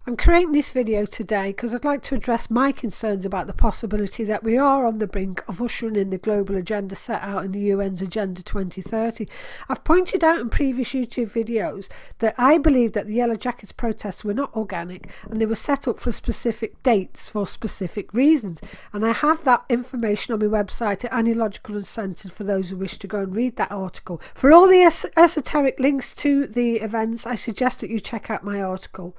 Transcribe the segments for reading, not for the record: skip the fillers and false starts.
I'm creating this video today because I'd like to address my concerns about the possibility that we are on the brink of ushering in the global agenda set out in the UN's Agenda 2030. I've pointed out in previous YouTube videos that I believe that the Yellow Jackets protests were not organic and they were set up for specific dates for specific reasons. And I have that information on my website at NonYellow Jackets for those who wish to go and read that article. For all the esoteric links to the events, I suggest that you check out my article.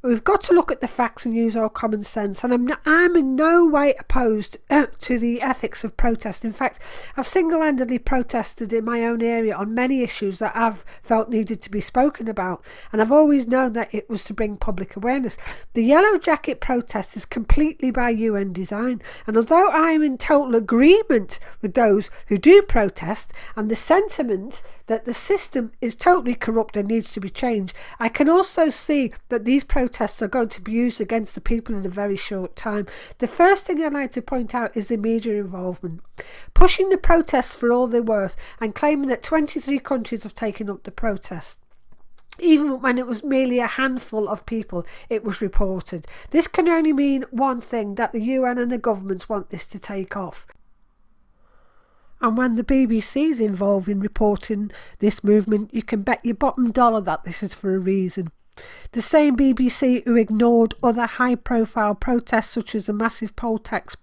We've got to look at the facts and use our common sense, and I'm in no way opposed to the ethics of protest. In fact, I've single-handedly protested in my own area on many issues that I've felt needed to be spoken about, and I've always known that it was to bring public awareness. The Yellow Jacket protest is completely by UN design, and although I am in total agreement with those who do protest and the sentiment that the system is totally corrupt and needs to be changed, I can also see that these protests are going to be used against the people in a very short time. The first thing I'd like to point out is the media involvement. Pushing the protests for all they're worth and claiming that 23 countries have taken up the protest. Even when it was merely a handful of people, it was reported. This can only mean one thing, that the UN and the governments want this to take off. And when the BBC is involved in reporting this movement, you can bet your bottom dollar that this is for a reason. The same BBC who ignored other high-profile protests, such as the massive poll tax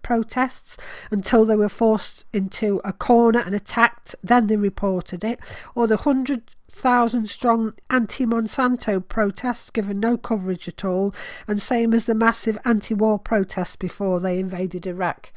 protests, until they were forced into a corner and attacked, then they reported it, or the 100,000 strong anti-Monsanto protests given no coverage at all, and same as the massive anti-war protests before they invaded Iraq.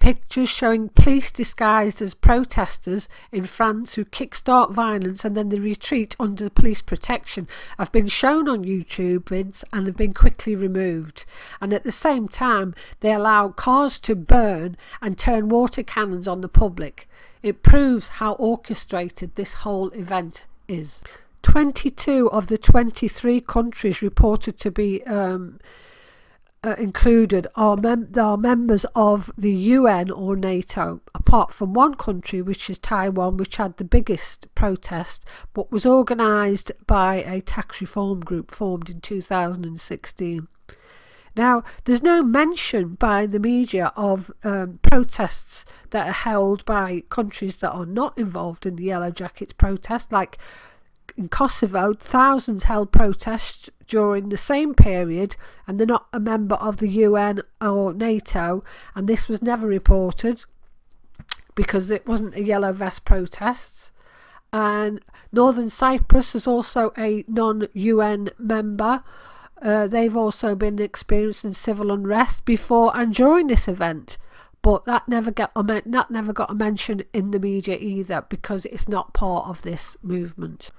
Pictures showing police disguised as protesters in France who kickstart violence and then they retreat under police protection have been shown on YouTube vids and have been quickly removed. And at the same time, they allow cars to burn and turn water cannons on the public. It proves how orchestrated this whole event is. 22 of the 23 countries reported to be included are members of the UN or NATO, apart from one country, which is Taiwan, which had the biggest protest but was organised by a tax reform group formed in 2016. Now, there's no mention by the media of protests that are held by countries that are not involved in the Yellow Jackets protest, like in Kosovo. Thousands held protests during the same period, and they're not a member of the UN or NATO, and this was never reported because it wasn't a yellow vest protests. And Northern Cyprus is also a non-UN member. They've also been experiencing civil unrest before and during this event, but that never got a mention in the media either, because it's not part of this movement.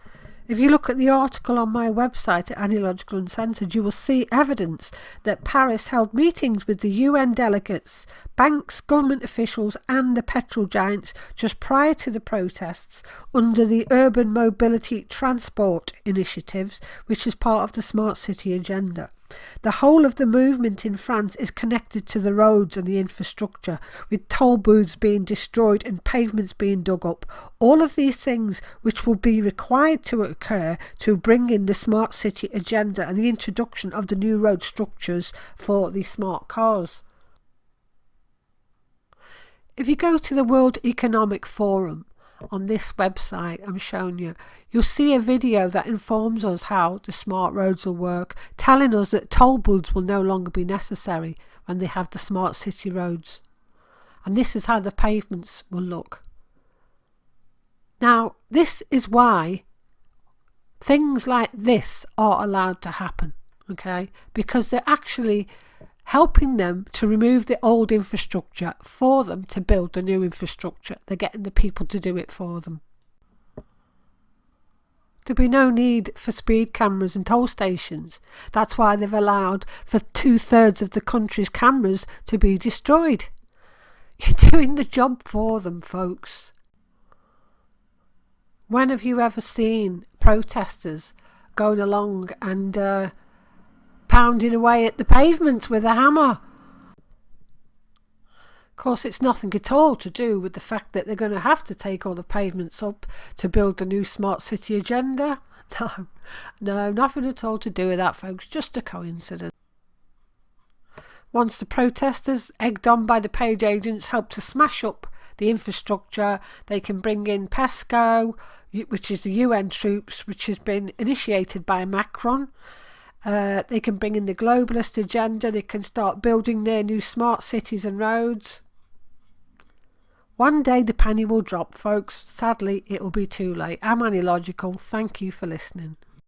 If you look at the article on my website at NonYellow, you will see evidence that Paris held meetings with the UN delegates, banks, government officials and the petrol giants just prior to the protests under the Urban Mobility Transport Initiatives, which is part of the Smart City Agenda. The whole of the movement in France is connected to the roads and the infrastructure, with toll booths being destroyed and pavements being dug up. All of these things which will be required to occur to bring in the Smart City Agenda and the introduction of the new road structures for the smart cars. If you go to the World Economic Forum, on this website I'm showing you, you'll see a video that informs us how the smart roads will work, telling us that toll booths will no longer be necessary when they have the smart city roads. And this is how the pavements will look. Now, this is why things like this are allowed to happen, okay? Because they're actually helping them to remove the old infrastructure for them to build the new infrastructure. They're getting the people to do it for them. There'll be no need for speed cameras and toll stations. That's why they've allowed for 2/3 of the country's cameras to be destroyed. You're doing the job for them, folks. When have you ever seen protesters going along and pounding away at the pavements with a hammer? Of course, it's nothing at all to do with the fact that they're going to have to take all the pavements up to build the new smart city agenda. No, nothing at all to do with that, folks. Just a coincidence. Once the protesters, egged on by the paid agents, help to smash up the infrastructure, they can bring in PESCO, which is the UN troops, which has been initiated by Macron. They can bring in the globalist agenda. They can start building their new smart cities and roads. One day the penny will drop, folks. Sadly, it will be too late. I'm Annie Logical. Thank you for listening.